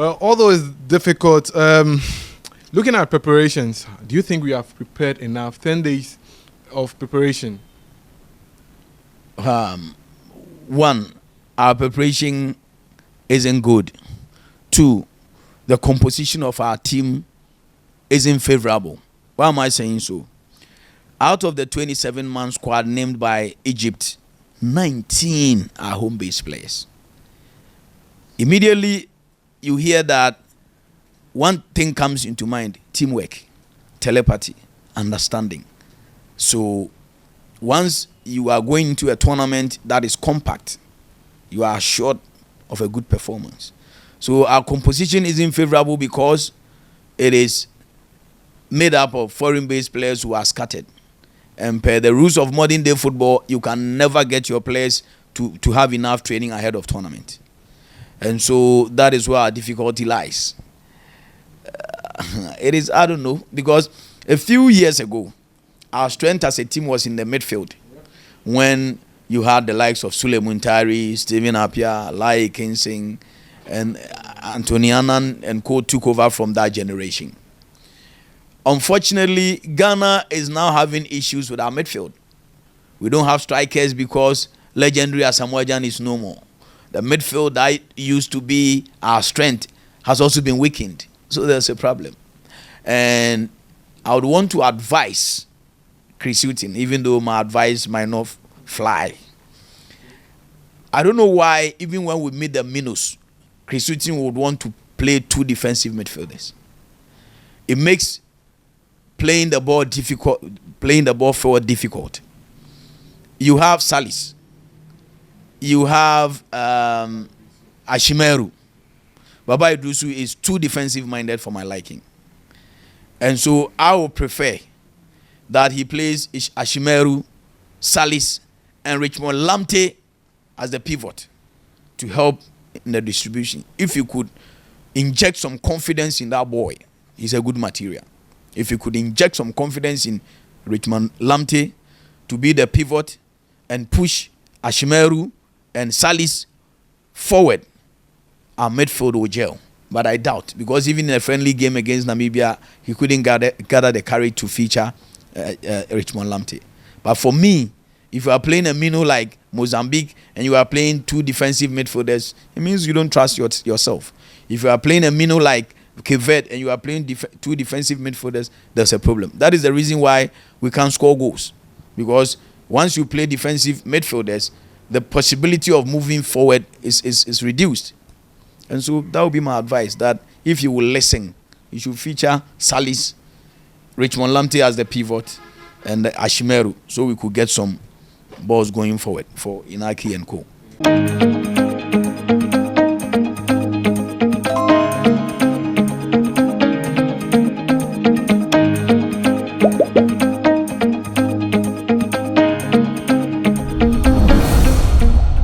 Well, although it's difficult, looking at preparations, do you think we have prepared enough? 10 days of preparation. One, our preparation isn't good. Two, the composition of our team isn't favorable. Why am I saying so? Out of the 27-man squad named by Egypt, 19 are home-based players. Immediately, you hear that one thing comes into mind: teamwork, telepathy, understanding. So once you are going into a tournament that is compact, you are assured of a good performance. So our composition isn't favorable because it is made up of foreign-based players who are scattered. And per the rules of modern day football, you can never get your players to have enough training ahead of tournament. And so that is where our difficulty lies. It is, I don't know, because a few years ago, our strength as a team was in the midfield. When you had the likes of Sule Muntari, Stephen Appiah, Lai Kinsing, and Anthony Annan and co took over from that generation. Unfortunately, Ghana is now having issues with our midfield. We don't have strikers because legendary Asamoah Gyan is no more. The midfield that used to be our strength has also been weakened. So there's a problem. And I would want to advise Chris Hughton, even though my advice might not fly. I don't know why, even when we meet the Minnows, Chris Hughton would want to play two defensive midfielders. It makes playing the ball difficult, playing the ball forward difficult. You have Salis. You have Ashimeru. Baba Idrusu is too defensive-minded for my liking. And so I would prefer that he plays Ashimeru, Salis, and Richmond Lamte as the pivot to help in the distribution. If you could inject some confidence in that boy, he's a good material. If you could inject some confidence in Richmond Lamte to be the pivot and push Ashimeru and Salis forward, our midfield will gel. But I doubt, because even in a friendly game against Namibia, he couldn't gather the courage to feature Richmond Lamte. But for me, if you are playing a minnow like Mozambique and you are playing two defensive midfielders, it means you don't trust yourself. If you are playing a minnow like Cape Verde and you are playing two defensive midfielders, there's a problem. That is the reason why we can't score goals. Because once you play defensive midfielders, the possibility of moving forward is reduced. And so that would be my advice, that if you will listen, you should feature Salis, Richmond Lamte as the pivot, and Ashimeru, so we could get some balls going forward for Inaki and co.